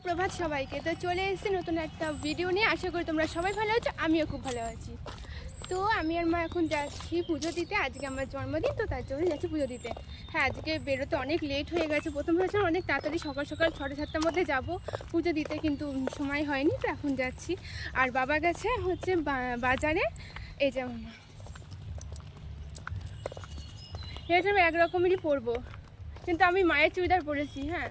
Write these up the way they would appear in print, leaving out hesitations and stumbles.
সুপ্রভাত সবাইকে। তো চলে এসেছি নতুন একটা ভিডিও নিয়ে। আশা করি তোমরা সবাই ভালো আছো, আমিও খুব ভালো আছি। তো আমি আর মা এখন যাচ্ছি পুজো দিতে। আজকে আমার জন্মদিন, তো তার জন্য যাচ্ছি পুজো দিতে। হ্যাঁ, আজকে বেরোতে অনেক লেট হয়ে গেছে। প্রথম ভেবেছিলাম অনেক তাড়াতাড়ি সকাল সকাল 6:30-7টার মধ্যে যাব পুজো দিতে, কিন্তু সময় হয়নি, তো এখন যাচ্ছি। আর বাবা গেছে হচ্ছে বাজারে। এই যে আমার মা, ভেবেছিলাম একরকমই পরবো, কিন্তু আমি মায়ের চুড়িদার পরেছি। হ্যাঁ,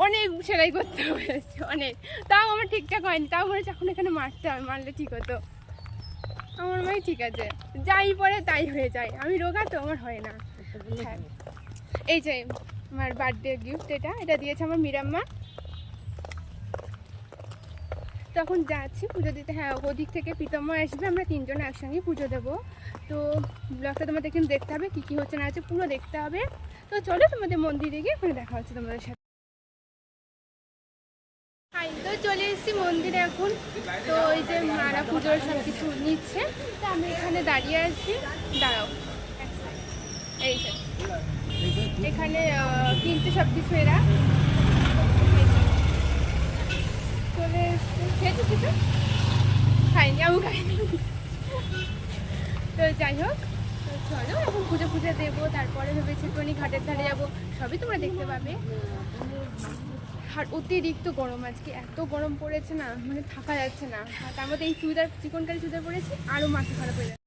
অনেক সেলাই করতে হয়েছে, অনেক। তাও আমার ঠিকঠাক হয়নি, তাও বলেছে এখন এখানে মারতে হবে, মারলে ঠিক হতো। আমার মাই ঠিক আছে, যাই পরে তাই হয়ে যায়। আমি রোগা, তো আমার হয় না। হ্যাঁ, এই যে আমার বার্থডে গিফট, এটা দিয়েছে আমার মিরাম্মা। তখন যাচ্ছি পুজো দিতে। হ্যাঁ, ওদিক থেকে প্রীতম্মা আসবে, আমরা তিনজনে একসঙ্গে পুজো দেবো। তো ব্লগটা তোমাদের কিন্তু দেখতে হবে, কী কী হচ্ছে না হচ্ছে পুরো দেখতে হবে। তো চলো তোমাদের মন্দিরে গিয়ে ওখানে দেখা হচ্ছে তোমাদের সাথে। তো চলে এসেছি মন্দিরে এখন। তো ওই যে মারা পুজোর সব কিছু নিচ্ছে, তো আমি এখানে দাঁড়িয়ে আছি। দাঁড়াও, এই যে এখানে কিনতে সব কিছু এরা। চলে এসছে, খেয়েছি কিছু খাইনি, আমি খাইনি। তো যাই হোক, চলো এখন পুজো দেবো, তারপরে ভেবেছি একটুখানি ঘাটের ধারে যাবো, সবই তোমরা দেখতে পাবে। আর অতিরিক্ত গরম, আজকে এত গরম পড়েছে না, মানে থাকা যাচ্ছে না। আর তার মধ্যে এই চুড়িদার, চিকনকারি চুড়িদার পরেছি, আরও মাথা খারাপ হয়ে যাচ্ছে।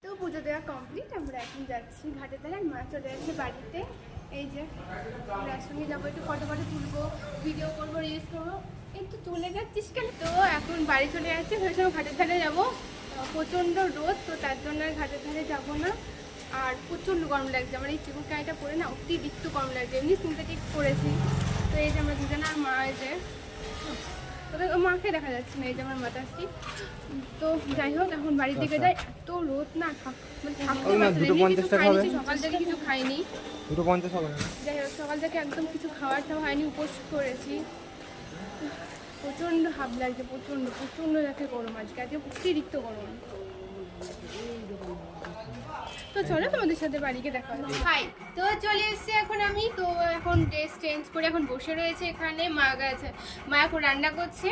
তো পুজো দেওয়া কমপ্লিট, আমরা এখন যাচ্ছি ঘাটের ধারে। মা চলে যাচ্ছে বাড়িতে। এই যে আমরা একসঙ্গে যাবো, একটু ফটো তুলবো, ভিডিও করবো, রিলস করবো। একটু চলে যাচ্ছিস কেন? তো এখন বাড়ি চলে যাচ্ছি, ভেবেছিলাম ঘাটের ধারে যাবো, প্রচণ্ড রোদ, তো তার জন্য আর ঘাটের ধারে যাবো না। আর প্রচণ্ড গরম লাগছে, আমার এই চিকন কাঁটা পরে না অতিরিক্ত গরম লাগছে। এমনি সিনথেটিক পরেছি। তো এই যে আমরা দুজনে, আর মা, এই যে ওদের মাকে দেখা যাচ্ছে না, এই যে আমার মাতাশ্রী। তো যাই হোক, এখন বাড়ির দিকে যাই। এত রোদ না, সকাল থেকে কিছু খাইনি। যাই হোক, সকাল থেকে একদম কিছু খাওয়ার হয়নি, উপোস করেছি। প্রচণ্ড হাব লাগছে, প্রচণ্ড যাকে গরম আজকে অতিরিক্ত গরম। তো চলো তোমাদের সাথে বাড়িকে দেখা হবে। হাই, তো চলে এসেছি এখন আমি। তো এখন ড্রেস চেঞ্জ করে এখন বসে রয়েছে এখানে। মা গেছে, মা এখন রান্না করছে।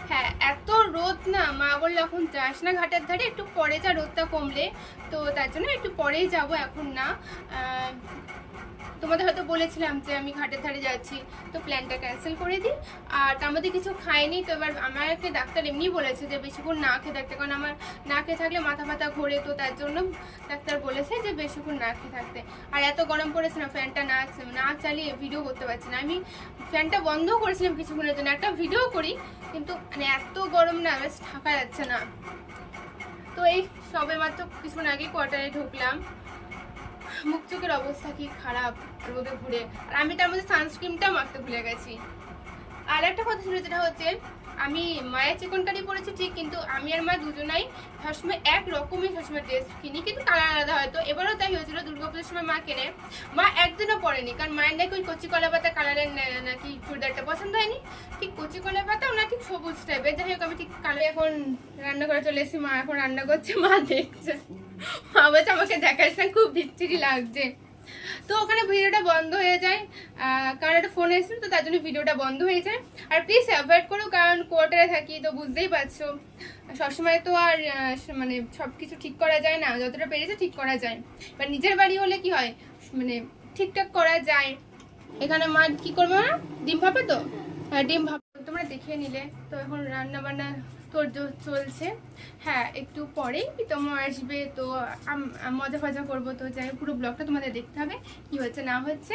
হ্যাঁ, এত রোদ না, মা বললো এখন যাস না ঘাটের ধারে, একটু পরে যা, রোদটা কমলে। তো তার জন্য একটু পরেই যাব, এখন না। তোমাদের হয়তো বলেছিলাম যে আমি ঘাটের ধারে যাচ্ছি, তো প্ল্যানটা ক্যান্সেল করে দিই। আর তার মধ্যে কিছু খাইনি। তো এবার আমাকে ডাক্তার এমনি বলেছে যে বেশিক্ষণ না খেয়ে থাকতে, কারণ আমার না খেয়ে থাকলে মাথা ঘোরে। তো তার জন্য ডাক্তার বলেছে যে বেশিক্ষণ না খেয়ে থাকতে। আর এত গরম পড়েছে না, ফ্যানটা না চালিয়ে ভিডিও করতে পারছি না। আমি ফ্যানটা বন্ধ করেছিলাম কিছুক্ষণের জন্য, একটা ভিডিও করি, কিন্তু মানে এত গরম না, বেশ থাকা যাচ্ছে না। তো এই সবে মাত্র কিছুক্ষণ আগে কোয়ার্টারে ঢুকলাম। মুখ চোখের অবস্থা কি খারাপ রোদে ঘুরে। আর আমি তার মধ্যে সানস্ক্রিনটা মাখতে ভুলে গেছি। আর একটা কথা ছিল, যেটা হচ্ছে আমি মায়ের চিকন কারি পরেছি ঠিক, কিন্তু আমি আর মা দুজনাই সবসময় এক রকমই সবসময় ড্রেস কিনি, কিন্তু কালার আলাদা হয়তো। এবারও তাই হয়েছিল, দুর্গাপুজোর সময় মা কেনে, মা একদিনও পরেনি, কারণ মায়ের নাকি ওই কচি কলা পাতা কালারের নাকি চুড়িদারটা পছন্দ হয়নি, ঠিক কচি কলা পাতা ওনার ঠিক সবুজ টাইপের। যাই হোক আমি ঠিক কালার। এখন রান্না করে চলে এসেছি, মা এখন রান্না করছে, মা দেখছে, মা বলছে আমাকে দেখাচ্ছে না, খুব বিচ্ছিরি লাগছে। তো ওখানে ভিডিওটা বন্ধ হয়ে যায়, কারণ একটা ফোন এসেছিল, তো তার জন্য ভিডিওটা বন্ধ হয়ে যায়। আর প্লিজ অ্যাভয়েড করো, কারণ কোয়ার্টারে থাকি তো বুঝতেই পারছো, সবসময় তো আর মানে সব কিছু ঠিক করা যায় না, যতটা পেরেছে ঠিক করা যায়। এবার নিজের বাড়ি হলে কি হয়, মানে ঠিকঠাক করা যায়। এখানে মা কি করবে, না ডিম ভাপে, তো ডিম ভাপ তোমরা দেখিয়ে নিলে। তো এখন রান্না বান্না তোর চলছে। হ্যাঁ, একটু পরেই প্রীতম আসবে, তো মজা ফজা করবো। তো যাই পুরো ব্লগটা তোমাদের দেখতে হবে কি হচ্ছে না হচ্ছে।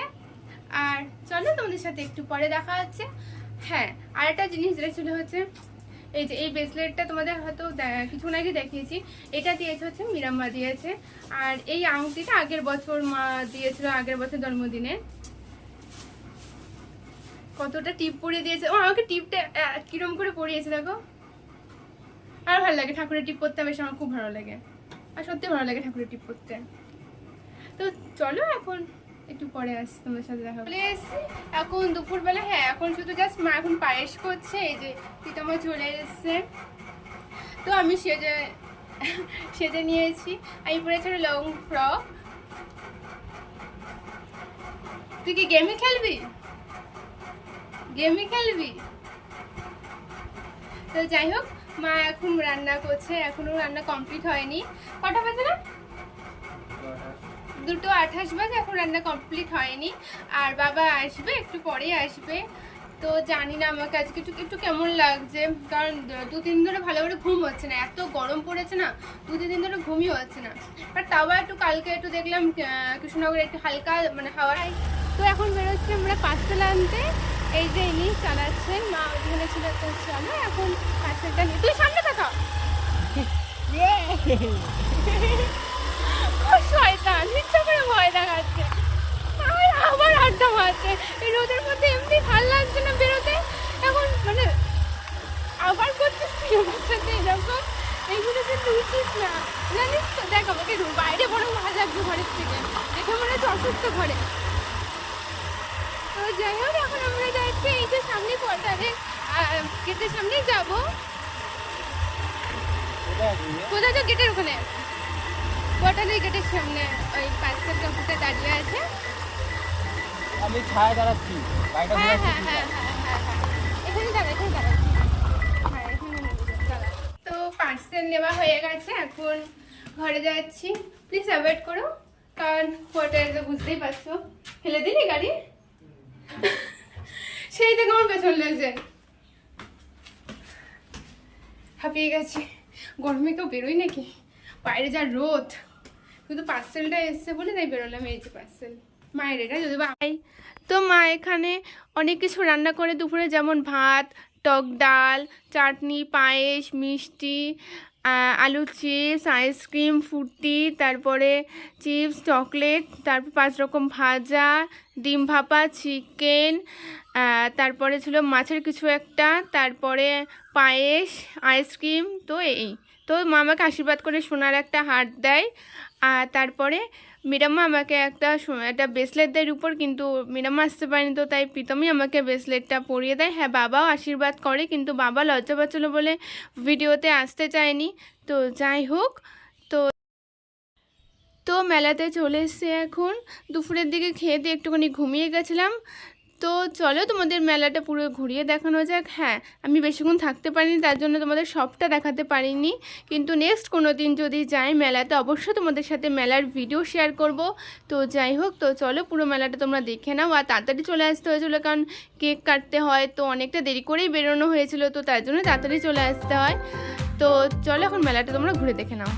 আর চলো তোমাদের সাথে একটু পরে দেখা হচ্ছে। হ্যাঁ, আর একটা জিনিস যেটা ছিল হচ্ছে, এই যে এই ব্রেসলেটটা তোমাদের হয়তো কিছুক্ষণ আগে দেখিয়েছি, এটা দিয়েছে হচ্ছে মিরাম্মা দিয়েছে। আর এই আংটিটা আগের বছর মা দিয়েছিল, আগের বছর জন্মদিনে। কতটা টিপ পরিয়ে দিয়েছে, ও আমাকে টিপটা কিরম করে পরিয়েছে দেখো। আর ভালো লাগে ঠাকুরের টিপ পরতে, বেশ আমার খুব ভালো লাগে, আর সত্যি ভালো লাগে ঠাকুরের টিপ পরতে। তো চলো এখন একটু পরে আসছি, তোমাদের সাথে দেখা চলে এসছি এখন দুপুরবেলা। হ্যাঁ, এখন শুধু জাস্ট মা এখন পায়েস করছে, এই যে প্রীতমা চলে এসছে। তো আমি সেজে সেজে নিয়েছি, আমি পরেছি লং ফ্রক। তুই কি গেমই খেলবি, গেমই খেলবি? তো যাই হোক, মা এখন রান্না করছে, এখনো রান্না কমপ্লিট হয়নি। কটা বাজে না, 2:28 বাজে, এখন রান্না কমপ্লিট হয়নি। আর বাবা আসবে একটু পরেই আসবে। তো জানি না আমাকে আজকে একটু একটু কেমন লাগছে, কারণ 2-3 দিন ধরে ভালো করে ঘুম হচ্ছে না, এত গরম পড়েছে না, 2-3 দিন ধরে ঘুমই হচ্ছে না। বাট তাও একটু কালকে একটু দেখলাম কৃষ্ণনগরে একটু হালকা মানে হাওয়ায়। তো এখন বেরোচ্ছি আমরা পার্সেল আনতে। এই যে ইনি চালাচ্ছেন, মা ওইখানে ছিল, তো চলো এখন পার্সেলটা নিয়ে। তুই সামনে থাকা শয়তান, ইচ্ছা করে ভয় দেখাচ্ছে আর আবার আড্ডা মারছে। এই রোদের মধ্যে এমনি ভাল লাগছে না বেরোতে, এখন মানে আবার করছিস সাথে এরকম, এইগুলো কিন্তু উচিত না, জানিস তো। দেখ আমাকে বাইরে বরং ভালো লাগবে ঘরের থেকে, দেখে মনে হচ্ছে অসুস্থ ঘরে। তো যাই হোক, এখন আমরা যাচ্ছি এই যে সামনে কোয়ার্টারে, গেটের সামনেই যাবো। কোথায় তো গেটের ওখানে, কোয়ার্টারের গেটের সামনে ওই পার্সেল কাকুটা দাঁড়িয়ে আছে। আমি ছায়া দাঁড়াচ্ছি, হ্যাঁ হ্যাঁ হ্যাঁ হ্যাঁ হ্যাঁ হ্যাঁ, এখানে দাঁড়া, এখানে দাঁড়াচ্ছি। হ্যাঁ, এখানে দাঁড়া। তো পার্সেল নেওয়া হয়ে গেছে, এখন ঘরে যাচ্ছি। প্লিজ অ্যাভয়েড করো, কারণ কোয়ার্টারে তো বুঝতেই পারছো। ফেলে দিলি গাড়ি, সেই থেকে আমার পেছন লেগেছে, হাঁপিয়ে গেছি। গরমে কেউ বেরোই নাকি, বাইরে যা রোদ। শুধু পার্সেলটা এসছে বলে তাই বেরোলাম। এই যে পার্সেল মায়ের, এটা যদি ভাই। তো মা এখানে অনেক কিছু রান্না করে দুপুরে, যেমন ভাত, টক ডাল, চাটনি, পায়েস, মিষ্টি, আলু চিপস, আইসক্রিম, ফুটি, তারপরে চিপস, চকলেট, তারপর 5 রকম ভাজা, ডিম ভাপা, চিকেন, তারপরে ছিল মাছের কিছু একটা, তারপরে পায়েস, আইসক্রিম। তো এই তো মা আমাকে আশীর্বাদ করে সোনার একটা হার দেয়। আর তারপরে মিরাম্মা আমাকে একটা ব্রেসলেট দেয় উপর, কিন্তু মিরাম্মা আসতে পারেনি, তো তাই প্রীতমই আমাকে ব্রেসলেটটা পরিয়ে দেয়। হ্যাঁ, বাবাও আশীর্বাদ করে, কিন্তু বাবা লজ্জা পাচ্ছিল বলে ভিডিওতে আসতে চায়নি। তো যাই হোক, তো তো মেলাতে চলে এসছে। এখন দুপুরের দিকে খেয়ে দিয়ে একটুখানি ঘুমিয়ে গেছিলাম। তো চলো তোমাদের মেলাটা পুরো ঘুরিয়ে দেখানো যাক। হ্যাঁ, আমি বেশিক্ষণ থাকতে পারিনি, তার জন্য তোমাদের সবটা দেখাতে পারিনি, কিন্তু নেক্সট কোনো দিন যদি যাই মেলাতে অবশ্যই তোমাদের সাথে মেলার ভিডিও শেয়ার করব। তো যাই হোক, তো চলো পুরো মেলাটা তোমরা দেখে নাও। আর তাড়াতাড়ি চলে আসতে হয়েছিলো, কারণ কেক কাটতে হয়, তো অনেকটা দেরি করেই বেরোনো হয়েছিল, তো তার জন্য তাড়াতাড়ি চলে আসতে হয়। তো চলো এখন মেলাটা তোমরা ঘুরে দেখে নাও।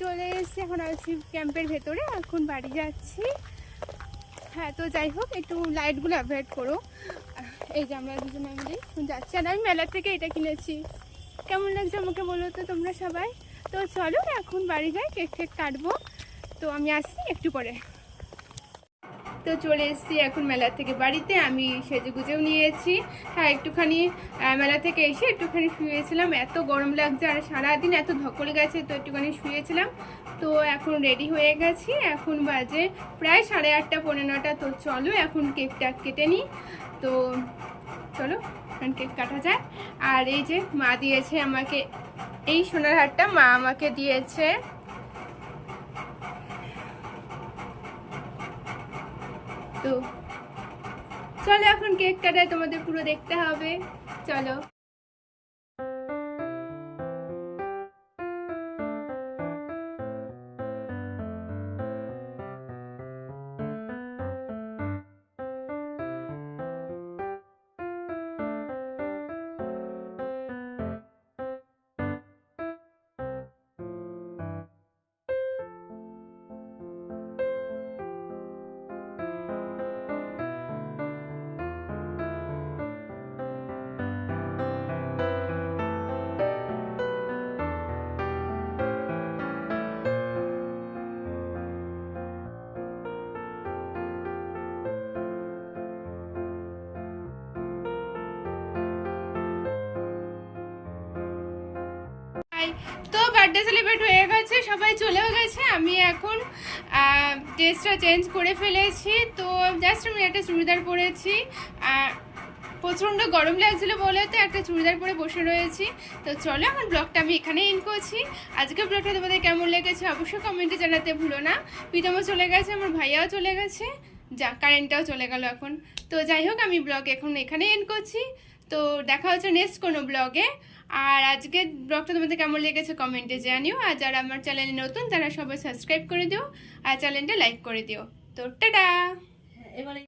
চলে এসেছি, এখন আছি ক্যাম্পের ভেতরে, এখন বাড়ি যাচ্ছি। হ্যাঁ, তো যাই হোক, একটু লাইটগুলো অ্যাভয়েড করো। এই যে আমরা দুজনে মিলে এখন যাচ্ছি, আর আমি মেলা থেকে এটা কিনেছি। কেমন লাগছে আমাকে বলো তো তোমরা সবাই। তো চলো এখন বাড়ি যাই, কেক টেক কাটবো। তো আমি আসছি একটু পরে। তো চলে এসেছি এখন মেলা থেকে বাড়িতে, আমি সেজে গুজেও নিয়েছি। হ্যাঁ, একটুখানি মেলা থেকে এসে একটুখানি শুয়েছিলাম, এত গরম লাগছে আর সারাদিন এত ধকল গেছে, তো একটুখানি শুয়েছিলাম। তো এখন রেডি হয়ে গেছি, এখন বাজে প্রায় 8:30 পৌনে 9টা। তো চলো এখন কেকটা কেটে নিই। তো চলো এখন কেক কাটা যায়। আর এই যে মা দিয়েছে আমাকে এই সোনার হারটা, মা আমাকে দিয়েছে। তো চলো এখন কেক কাটায়, তোমাদের পুরো দেখতে হবে, চলো। তো বার্থডে সেলিব্রেট হয়ে গেছে, সবাই চলেও গেছে, আমি এখন ড্রেসটা চেঞ্জ করে ফেলেছি। তো জাস্ট আমি একটা চুড়িদার পরেছি, প্রচণ্ড গরম লাগছিল বলে তো একটা চুড়িদার পরে বসে রয়েছি। তো চলো এখন ব্লগটা আমি এখানে এন্ড করছি। আজকের ব্লগটা তোমাদের কেমন লেগেছে অবশ্যই কমেন্টে জানাতে ভুলো না। প্রীতমও চলে গেছে, আমার ভাইয়াও চলে গেছে, যা কারেন্টটাও চলে গেল এখন। তো যাই হোক, আমি ব্লগ এখন এখানে এন্ড করছি। তো দেখা হচ্ছে নেক্সট কোনো ব্লগে। আর আজকের ব্লগটা তোমাদের কেমন লেগেছে কমেন্টে জানিও। আর যারা আমার চ্যানেলে নতুন তারা সবাই সাবস্ক্রাইব করে দিও আর চ্যানেলটা লাইক করে দিও। তো টাটা। এবারে